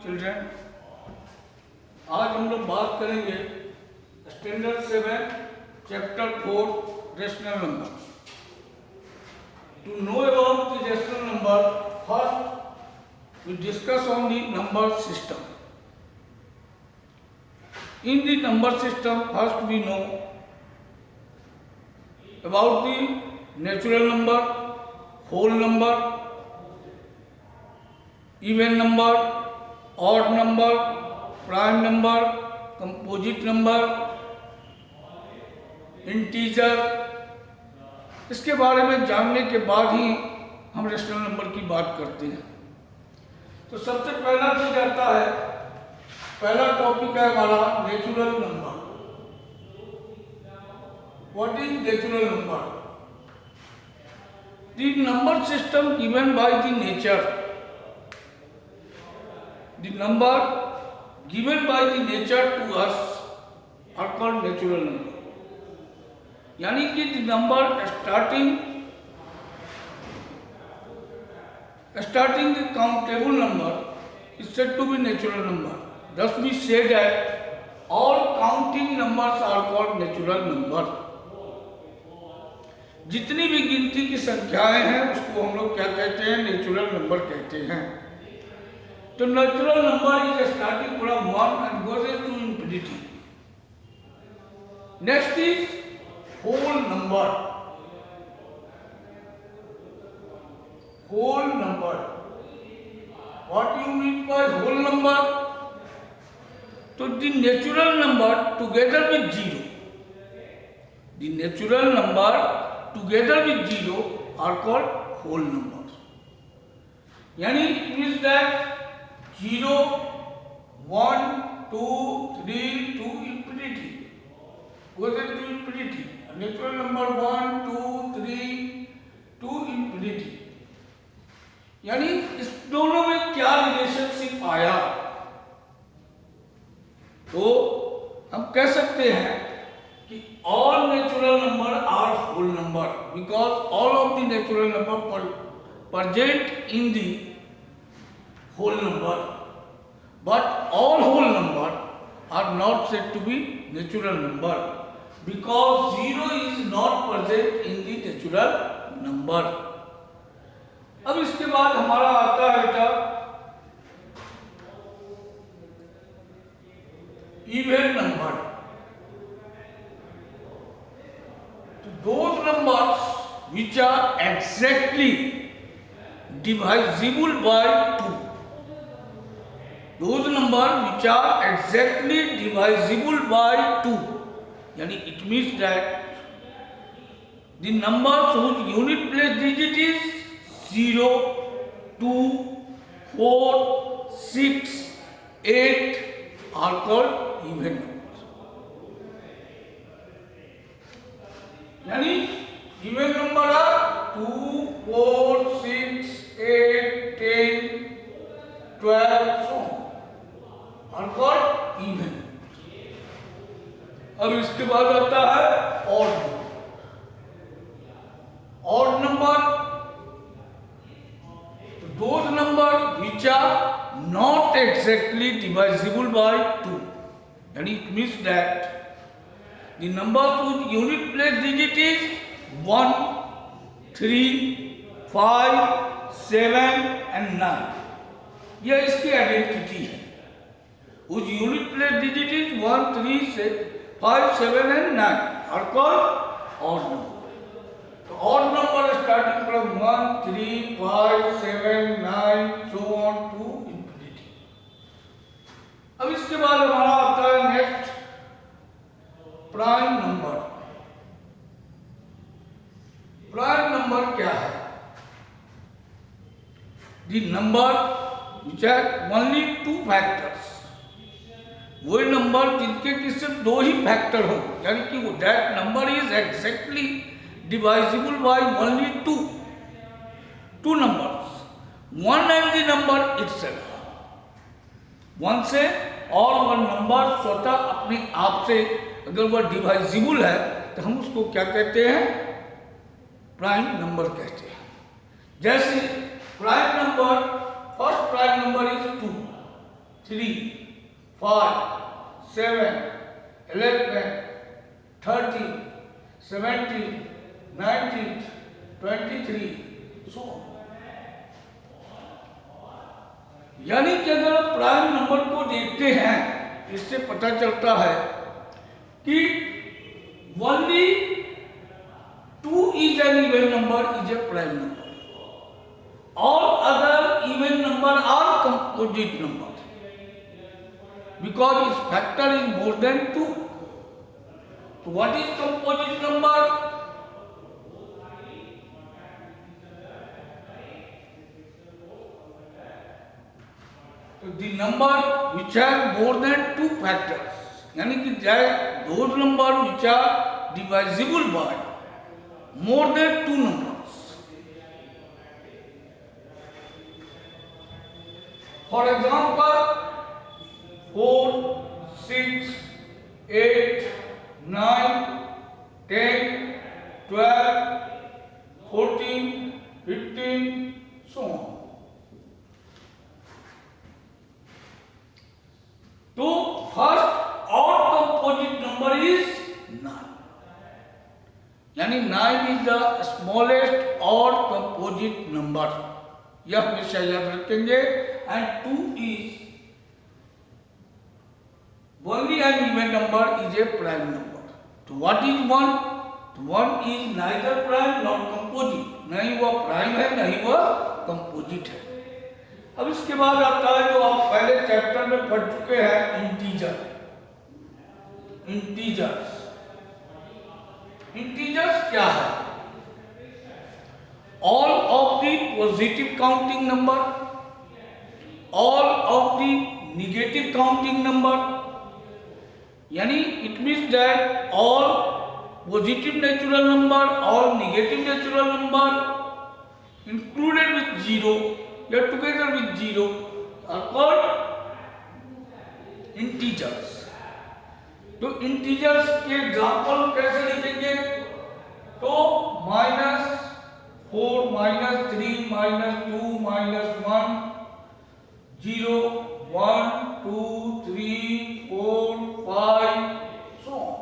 Children, आज हम लोग बात करेंगे standard 7 chapter 4 rational number. To know about the rational number, first we discuss on the number system. In the number system, first we know about the natural number, whole number, even number, odd number, prime number, composite number, integer। इसके बारे में जानने के बाद ही हम rational number की बात करते हैं। तो सबसे पहला चीज आता है, पहला टॉपिक है हमारा natural number. What is natural number? The number system given by the nature, the number given by the nature to us are called natural number. यानी कि the number starting the countable number is said to be natural number. Thus we say that all counting numbers are called natural number. जितनी भी गिनती की संख्याएं हैं उसको हम लोग क्या कहते हैं? नेचुरल नंबर कहते हैं। तो natural number is starting from 1 and goes to infinity. Next is whole number. Whole number. What do you mean by whole number? So the natural number together with zero, the natural number together with zero are called whole numbers. Yani it means that 0, 1, 2, 3 to infinity goes to infinity. A natural number 1, 2, 3 to infinity. यानी इस दोनों में क्या relationship आया? तो हम कह सकते हैं कि all natural number are whole number because all of the natural number present in the whole number, but all whole number are not said to be natural number because 0 is not present in the natural number. अब इसके बाद हमारा आता है बेटा even number. तो those numbers which are exactly divisible by 2, those number which are exactly divisible by 2, यानी it means that the numbers whose unit place digit is 0, 2, 4, 6, 8 are called even numbers. यानी even number are 2, 4, 6, 8, 10, 12, so on are called even numbers. अब इसके बाद आता है odd number. Odd number those numbers which are not exactly divisible by 2, and it means that the numbers whose unit place digit is 1, 3, 5, 7 and 9, यह इसकी identity है। whose unit place digit is 1, 3, 5, 7 and 9 are called odd number. Odd number starting from 1, 3, 5, 7, 9, so on to infinity. अब इसके बाद हमारा आता है next prime number. Prime number क्या है? The number which have only 2 factors. वही नंबर जिनके कि सिर्फ 2 ही फैक्टर हो, यानी कि वो that number is exactly divisible by only two numbers, one and the number itself, one से और one number स्वतः अपने आप से अगर वह डिवाइजिबल है तो हम उसको क्या कहते हैं? प्राइम नंबर कहते हैं। जैसे prime number, first prime number is 2, 3, 5, 7, 11, 13, 17, 19, 23, so on. यानी कि अगर आप प्राइम नंबर को देखते हैं, इससे पता चलता है कि only 2 is an even number is a prime number. All other even number are composite numbers because its factor is more than 2. So what is composite number? So the number which have more than 2 factors, यानी कि those number which are divisible by more than 2 numbers. For example, 4, 6, 8, 9, 10, 12, 14, 15, so on. तो first odd composite number is 9. यानी 9 is the smallest odd composite number. यह हमेशा याद रखेंगे. And 2 is only an even number is a prime number. So what is 1? 1 is neither prime nor composite. नहीं वह prime है, नहीं वह composite है. अब इसके बाद आता है जो आप पहले चैप्टर में पढ़ चुके हैं, इंटीजर. इंटीजर्स क्या है? All of the positive counting number, all of the negative counting number, यानी it means that all positive natural number, all negative natural number included with zero या together with zero are called integers. तो integers के example कैसे लिखेंगे? तो -4, -3, -2, -1, 0, 1, 2, 3, 4, 5, so on.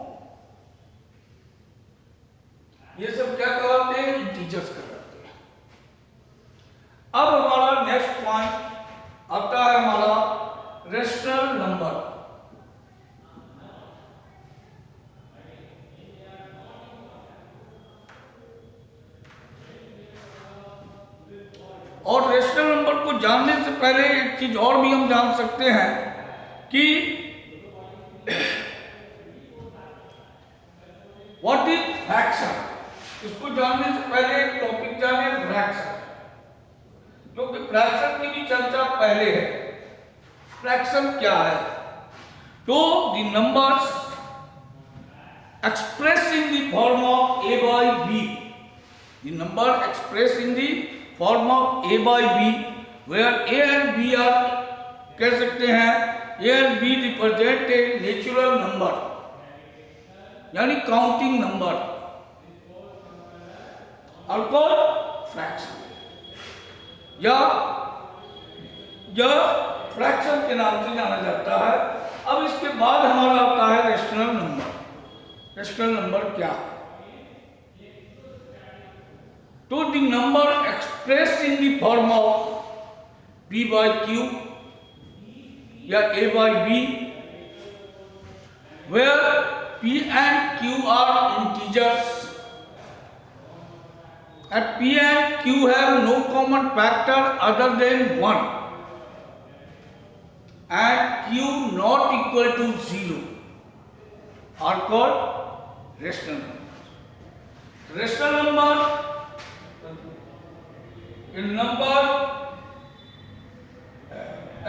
ये सब क्या कहलाते हैं? इंटीजर्स कहलाते हैं. अब हमारा नेक्स्ट पॉइंट आता है हमारा रेशनल नंबर. और रेशनल नंबर को जानने से पहले एक चीज और भी हम जान सकते हैं कि व्हाट इज फ्रैक्शन. इसको जानने से पहले एक टॉपिक जाने, फ्रैक्शन, क्योंकि फ्रैक्शन की भी चर्चा पहले है. फ्रैक्शन क्या है? तो the numbers express in the form of a by b. The number express in the form of a by b, where a and b are, कह सकते हैं, a and b represent a natural number, यानी counting number, और called fraction, या fraction के नाम से जाना जाता है. अब इसके बाद हमारा आता है रेशनल नंबर. रेशनल नंबर क्या है? तो the number express in the form of p by q या a by b, where p and q are integers and p and q have no common factor other than 1 and q not equal to 0 are called rational numbers. Rational number, in number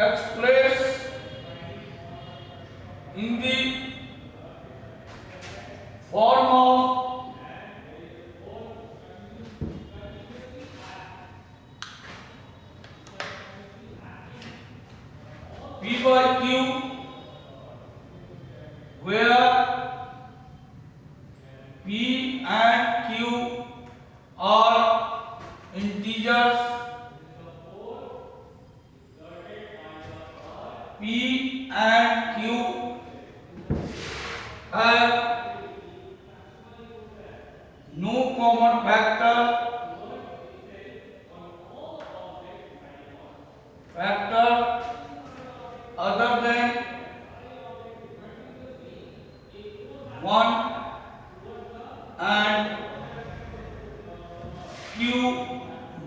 expressed in the form of p by q, where p and q are integers P and Q have no common factor other than 1 and Q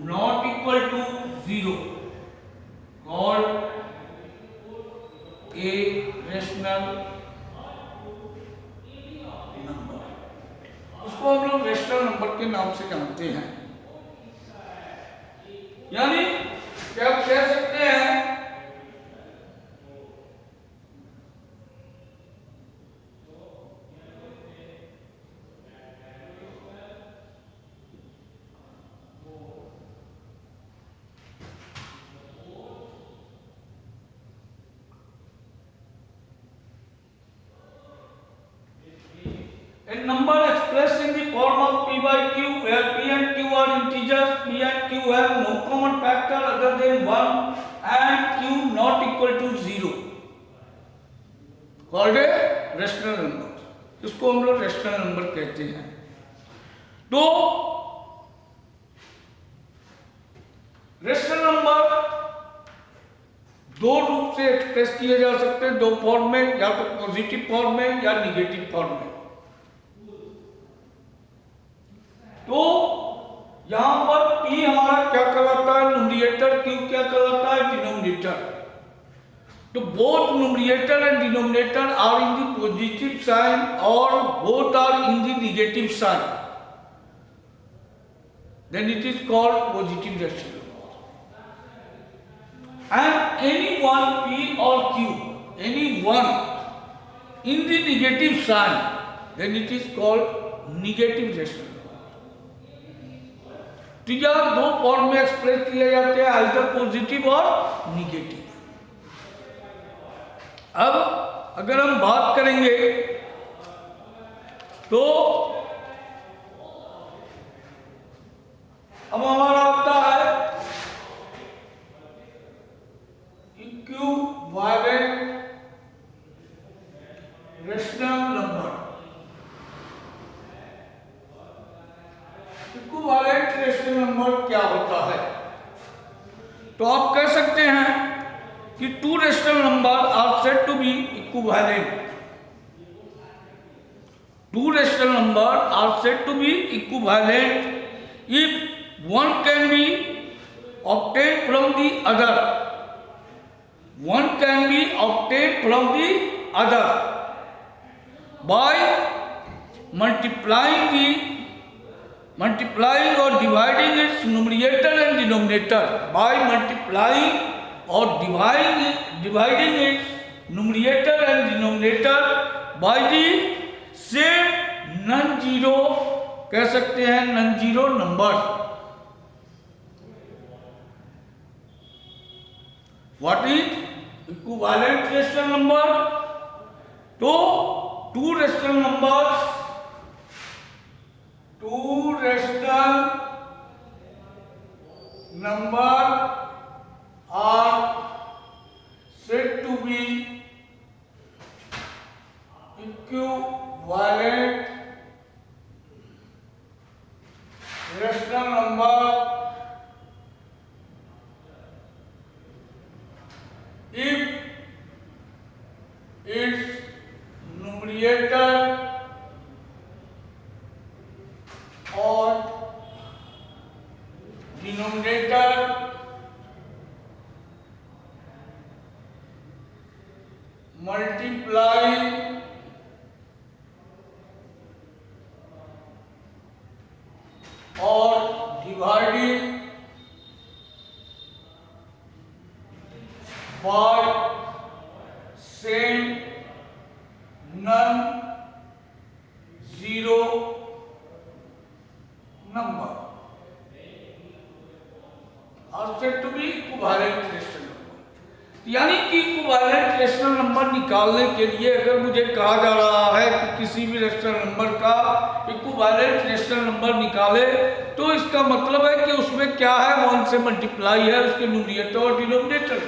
not equal to 0, called a rational number. उसको हम लोग rational number के नाम से जानते हैं। यानी क्या कह सकते हैं a number expressed in the form of P by Q, where P and Q are integers, P and Q have no common factor other than 1 and Q not equal to 0, called a rational number. इसको हम लोग rational number कहते हैं। तो rational number दो रूप से express किए जा सकते हैं, दो फॉर्म में, या तो पॉजिटिव फॉर्म में या निगेटिव फॉर्म में। तो यहां पर P हमारा क्या कहलाता है, न्यूमरेटर, Q क्या कहलाता है, डिनोमिनेटर। तो both numerator and denominator are in the positive sign और both are in the negative sign, then it is called positive rational. And any one P और Q, any one in the negative sign, then it is called negative rational. तो यह दो form में express किए जाते हैं, either positive और negative. अब अगर हम बात करेंगे तो अब हमारा आता है equivalent rational number. Equivalent rational number क्या होता है? तो आप कह सकते हैं कि two rational number are said to be equivalent. Two rational number are said to be equivalent if one can be obtained from the other. One can be obtained from the other by multiplying or dividing its numerator and denominator. By multiplying or dividing its numerator and denominator by the same non-zero, कह सकते हैं non-zero number. What is equivalent rational number? तो two rational numbers are said to be equivalent rational number if its numerator or denominator multiplying or dividing by same non-zero number are said to be equivalent rational number. यानी कि equivalent rational number निकालने के लिए अगर मुझे कहा जा रहा है कि किसी भी रेशनल नंबर का इक्विवेलेंट रेशनल नंबर निकाले, तो इसका मतलब है कि उसमें क्या है, 1 से मल्टीप्लाई है उसके न्यूमरेटर और डिनोमिनेटर।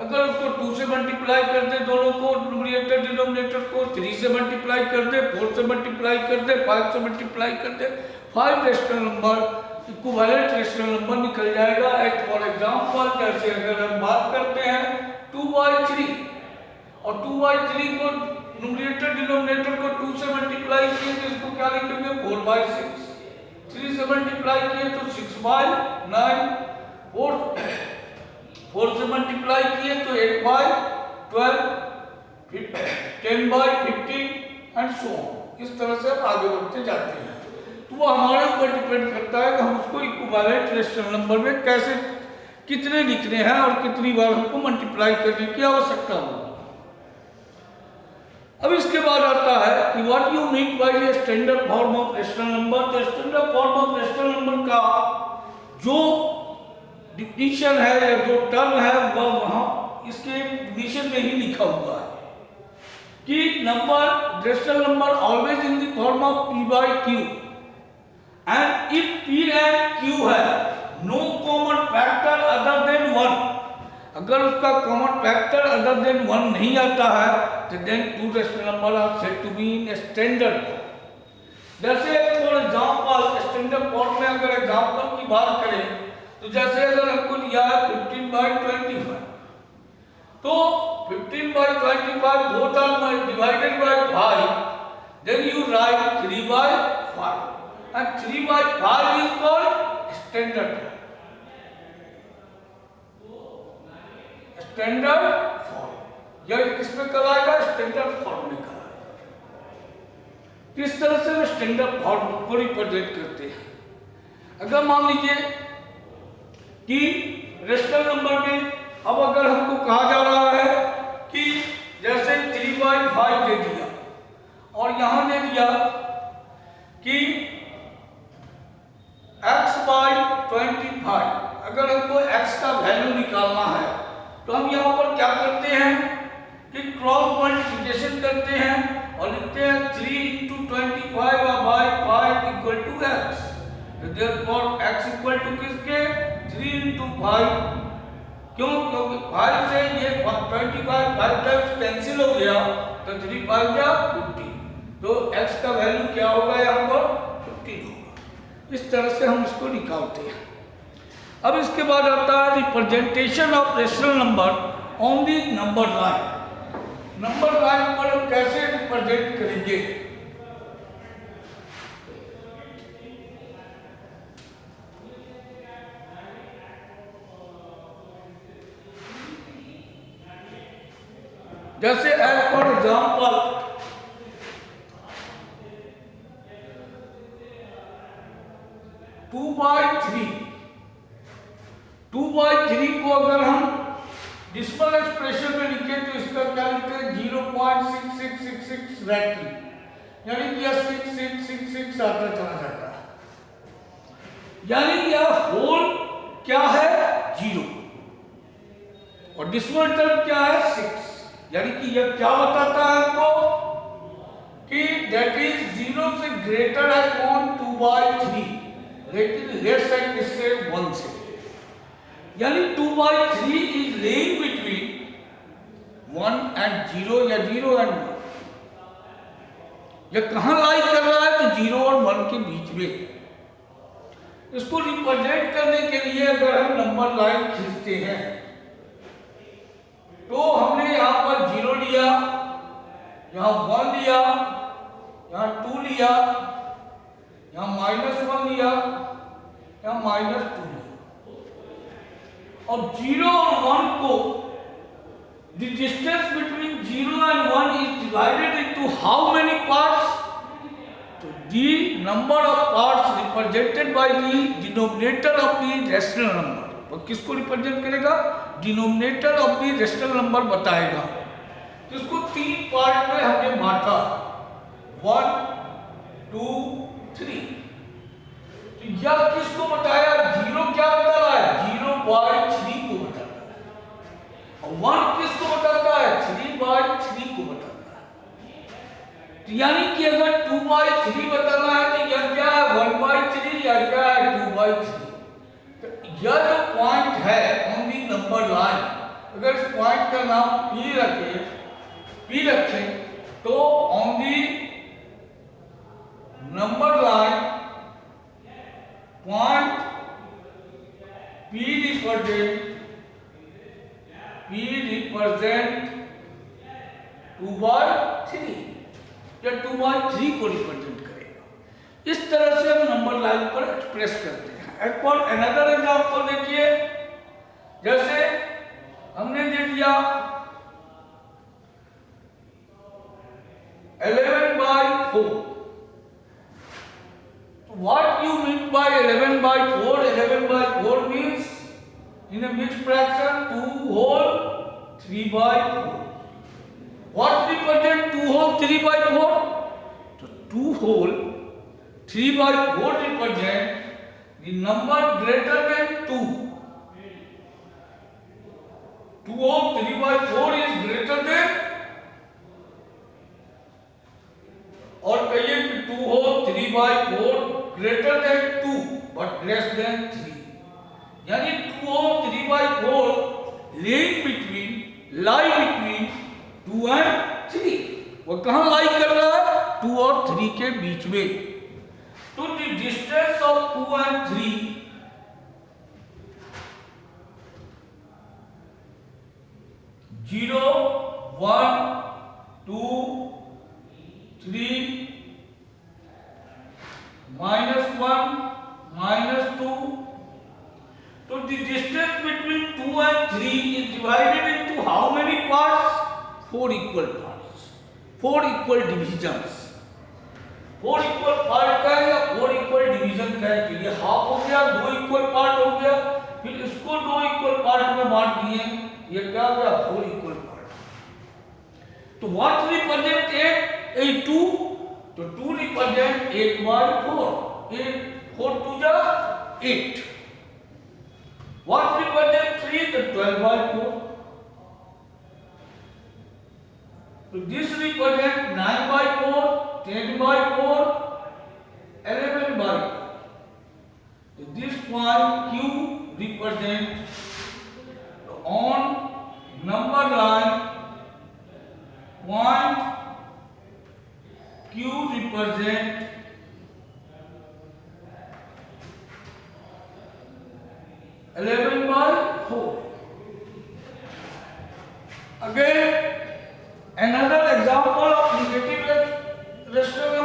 अगर उसको 2 से मल्टीप्लाई कर दे, दोनों को न्यूमरेटर डिनोमिनेटर को 3 से मल्टीप्लाई कर दे, 4 से मल्टीप्लाई कर दे, 5 से मल्टीप्लाई कर दे, 5 rational number equivalent rational number निकल जाएगा। फॉर एग्जांपल जैसे अगर हम बात करते हैं 2/3 और 2/3 को न्यूमरेटर डिनोमिनेटर को 2 से मल्टीप्लाई किए तो इसको क्या लिखेंगे 4/6, 3 से मल्टीप्लाई किए तो 6/9, 4 से मल्टीप्लाई किए तो 8/12, 10/15 एंड सो ऑन। इस तरह से हम आगे बढ़ते जाते हैं। तो वो हमारे ऊपर डिपेंड करता है कि हम उसको इक्विवेलेंट रेशनल नंबर में कैसे कितने लिखने हैं और कितनी बार हमको मल्टीप्लाई करने की आवश्यकता होगी। अब इसके बाद आता है कि what you mean by a standard form of rational number. तो standard form of rational number का जो डिफिनीशन है या जो टर्म है वह वहां इसके डिफिनीशन में ही लिखा हुआ है कि number rational number always in the form of p/q and if p and q है no common factor other than 1, अगर उसका कॉमन फैक्टर अदर देन 1 नहीं आता है तो then two rational number are said to be in standard form. जैसे for example standard form में अगर एग्जांपल की बात करें तो जैसे अगर हमको लिया है 15/25 तो 15/25 both are divided by 5, then you write 3/5 and 3/5 is called standard form. यह किसमें कराएगा स्टैंडर्ड फॉर्म में कराएगा। इस तरह से हम स्टैंडर्ड फॉर्म को रिप्रेजेंट करते हैं। अगर मान लीजिए कि रेशनल नंबर में अब अगर हमको कहा जा रहा है कि जैसे 3/5 दे दिया और यहां दे दिया कि x/25, अगर हमको x का वैल्यू निकालना है तो हम यहाँ पर क्या करते हैं कि क्रॉस मल्टीप्लिकेशन करते हैं और लिखते हैं 3 × 25/5 = x। तो therefore x इक्वल टू किसके 3 × 5, क्यों? क्योंकि 5 से ये 25 5 टाइम्स कैंसिल हो गया तो 3 × 5 = 50, तो x का वैल्यू क्या होगा यहाँ पर 15 होगा। इस तरह से हम इसको निकालते हैं। अब इसके बाद आता है representation of rational number on the number line. Number line पर हम कैसे रिप्रेजेंट करेंगे? जैसे as for example two by three को अगर हम डिसिमल एक्सप्रेशन में लिखें तो इसका क्या लिखते हैं 0.6666 रैटली, यानी कि यह 6666 आता चला जाता है। यानी यह होल क्या है 0 और डिसिमल टर्म क्या है 6, यानी कि यह क्या बताता है आपको कि दैट इज 0 से ग्रेटर है कौन 2/3, लेकिन लेस है किससे 1 से, यानी 2/3 इज लेइंग बिटवीन 1 एंड 0 या 0 एंड 1। यह कहां लाई कर रहा है तो 0 और 1 के बीच में। इसको रिप्रेजेंट करने के लिए अगर हम नंबर लाइन खींचते हैं तो हमने यहां पर 0 लिया, यहां 1 लिया, यहां 2 लिया, यहां -1 लिया, यहां -2 लिया। और 0 और 1 को the distance between 0 and 1 is divided into how many parts? So the number of parts represented by the denominator of the rational number। वो किसको रिप्रेजेंट करेगा? Denominator of the rational number बताएगा। तो इसको 3 पार्ट में हमने बांटा 1 2 3। तो यह किसको बताया? 0 क्या बता रहा है 0/3 को बताता है और 1 किसको बताता है 3/3 को बताता है। तो यानी कि अगर 2/3 बताना है तो यह क्या है 1/3 या क्या है 2/3। यह जो पॉइंट है ऑन दी नंबर लाइन अगर इस पॉइंट का नाम P रखें तो on the number line point P represent 2/3 या 2/3 को रिप्रेजेंट करेगा। इस तरह से हम नंबर लाइन पर एक्सप्रेस करते हैं। एक और अनदर एग्जांपल देखिए, जैसे हमने दे दिया 11/4। What you mean by 11/4? 11/4 means in a mixed fraction 2 whole 3/4. What represent 2 whole 3/4? So 2 whole 3/4 represent the number greater than 2. 2 whole 3/4 is greater than, और कहिए कि 2 whole 3/4 greater than 2 but less than 3, यानी 2 whole 3/4 lie between 2 and 3। वो कहाँ लाई कर रहा है? 2 और 3 के बीच में। तो the distance of 2 and 3 0, 1, 2, 3, -1, -2. So the distance between 2 and 3 is divided into how many parts? 4 equal parts, 4 equal divisions। 4 equal part का है या 4 equal division का है? तो ये हाफ हो गया, 2 equal part हो गया, फिर इसको 2 equal part में बांट दिए, ये क्या हो गया? 4 equal part। तो what represent 8? 2, तो 2 represent 8/4, 4 2 जा 8। What represent 3? The 12/4। So this represent 9/4, 10/4, 11/4। So this point Q represent on number line point Q represent 11/4। Again, another example of negative rational